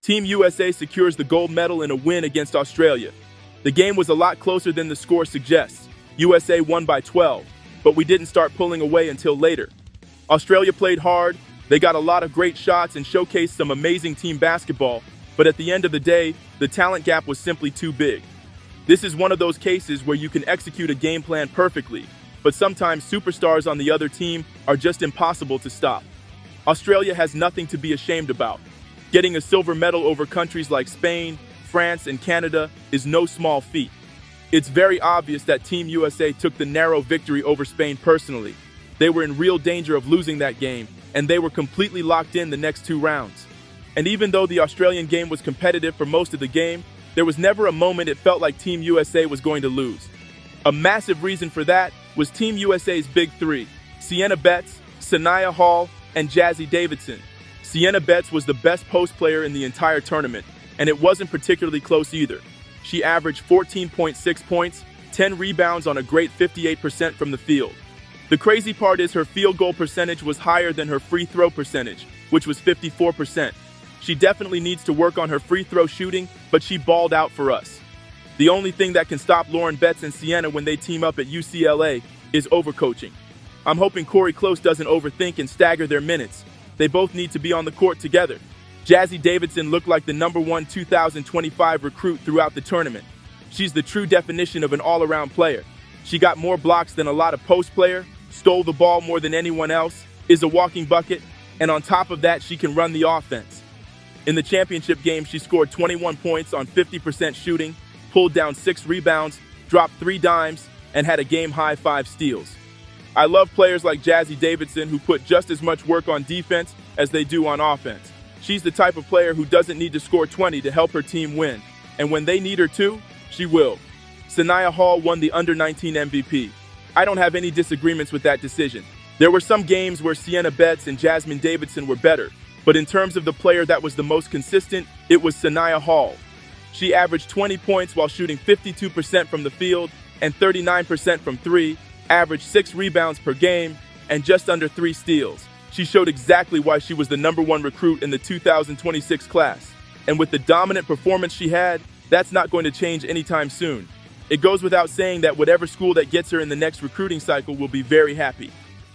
Team USA secures the gold medal in a win against Australia. The game was a lot closer than the score suggests. USA won by 12, but we didn't start pulling away until later. Australia played hard, they got a lot of great shots and showcased some amazing team basketball, but at the end of the day, the talent gap was simply too big. This is one of those cases where you can execute a game plan perfectly, but sometimes superstars on the other team are just impossible to stop. Australia has nothing to be ashamed about. Getting a silver medal over countries like Spain, France, and Canada is no small feat. It's very obvious that Team USA took the narrow victory over Spain personally. They were in real danger of losing that game, and they were completely locked in the next two rounds. And even though the Australian game was competitive for most of the game, there was never a moment it felt like Team USA was going to lose. A massive reason for that was Team USA's big three: Sienna Betts, Saniyya Hall, and Jazzy Davidson. Sienna Betts was the best post player in the entire tournament, and it wasn't particularly close either. She averaged 14.6 points, 10 rebounds on a great 58% from the field. The crazy part is her field goal percentage was higher than her free throw percentage, which was 54%. She definitely needs to work on her free throw shooting, but she balled out for us. The only thing that can stop Lauren Betts and Sienna when they team up at UCLA is overcoaching. I'm hoping Corey Close doesn't overthink and stagger their minutes. They both need to be on the court together. Jazzy Davidson looked like the #1 2025 recruit throughout the tournament. She's the true definition of an all-around player. She got more blocks than a lot of post players, stole the ball more than anyone else, is a walking bucket, and on top of that, she can run the offense. In the championship game, she scored 21 points on 50% shooting, pulled down 6 rebounds, dropped 3 dimes, and had a game-high 5 steals. I love players like Jazzy Davidson who put just as much work on defense as they do on offense. She's the type of player who doesn't need to score 20 to help her team win, and when they need her to, she will. Saniyya Hall won the Under-19 MVP. I don't have any disagreements with that decision. There were some games where Sienna Betts and Jasmine Davidson were better, but in terms of the player that was the most consistent, it was Saniyya Hall. She averaged 20 points while shooting 52% from the field and 39% from 3, averaged 6 rebounds per game, and just under 3 steals. She showed exactly why she was the #1 recruit in the 2026 class. And with the dominant performance she had, that's not going to change anytime soon. It goes without saying that whatever school that gets her in the next recruiting cycle will be very happy.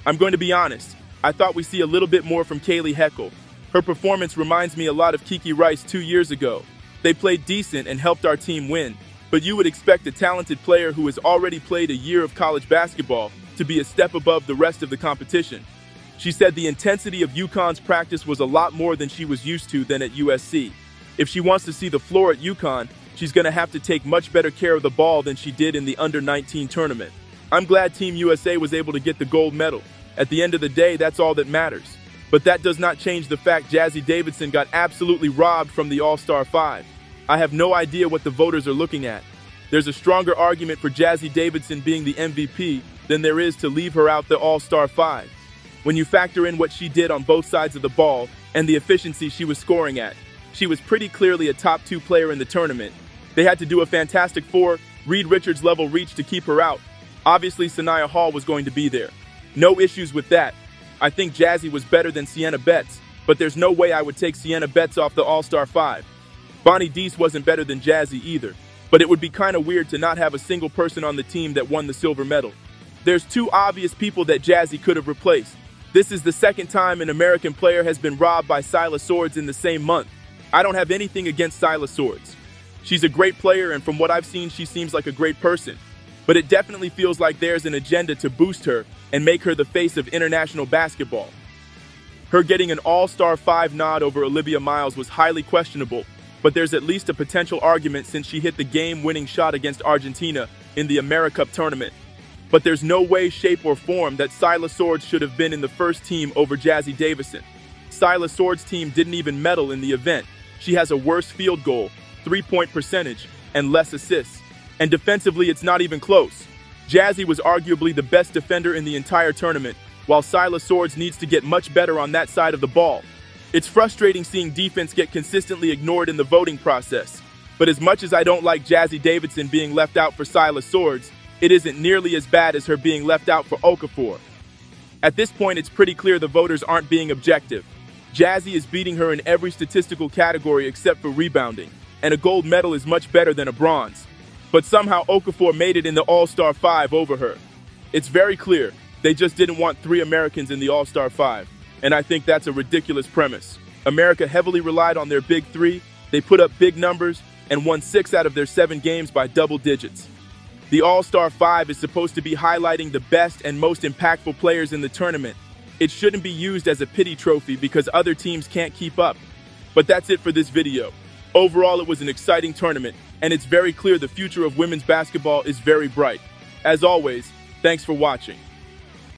I'm going to be honest, I thought we'd see a little bit more from Kaylee Heckle. Her performance reminds me a lot of Kiki Rice 2 years ago. They played decent and helped our team win, but you would expect a talented player who has already played a year of college basketball to be a step above the rest of the competition. She said the intensity of UConn's practice was a lot more than she was used to than at USC. If she wants to see the floor at UConn, she's going to have to take much better care of the ball than she did in the Under-19 tournament. I'm glad Team USA was able to get the gold medal. At the end of the day, that's all that matters. But that does not change the fact Jazzy Davidson got absolutely robbed from the All-Star 5. I have no idea what the voters are looking at. There's a stronger argument for Jazzy Davidson being the MVP than there is to leave her out the All-Star 5. When you factor in what she did on both sides of the ball and the efficiency she was scoring at, she was pretty clearly a top 2 player in the tournament. They had to do a Fantastic Four, Reed Richards level reach to keep her out. Obviously, Saniyya Hall was going to be there. No issues with that. I think Jazzy was better than Sienna Betts, but there's no way I would take Sienna Betts off the All-Star 5. Bonnie Deese wasn't better than Jazzy either, but it would be kind of weird to not have a single person on the team that won the silver medal. There's 2 obvious people that Jazzy could have replaced. This is the second time an American player has been robbed by Sila Swords in the same month. I don't have anything against Sila Swords. She's a great player, and from what I've seen, she seems like a great person. But it definitely feels like there's an agenda to boost her and make her the face of international basketball. Her getting an All-Star 5 nod over Olivia Miles was highly questionable, but there's at least a potential argument since she hit the game-winning shot against Argentina in the AmeriCup tournament. But there's no way, shape, or form that Sila Swords should have been in the first team over Jazzy Davidson. Sila Swords' team didn't even medal in the event. She has a worse field goal, 3-point percentage, and less assists. And defensively, it's not even close. Jazzy was arguably the best defender in the entire tournament, while Sila Swords needs to get much better on that side of the ball. It's frustrating seeing defense get consistently ignored in the voting process. But as much as I don't like Jazzy Davidson being left out for Sila Swords, it isn't nearly as bad as her being left out for Okafor. At this point, it's pretty clear the voters aren't being objective. Jazzy is beating her in every statistical category except for rebounding, and a gold medal is much better than a bronze. But somehow Okafor made it in the All-Star 5 over her. It's very clear, they just didn't want 3 Americans in the All-Star 5, and I think that's a ridiculous premise. America heavily relied on their big 3, they put up big numbers, and won 6 out of their 7 games by double digits. The All-Star 5 is supposed to be highlighting the best and most impactful players in the tournament. It shouldn't be used as a pity trophy because other teams can't keep up. But that's it for this video. Overall, it was an exciting tournament, and it's very clear the future of women's basketball is very bright. As always, thanks for watching.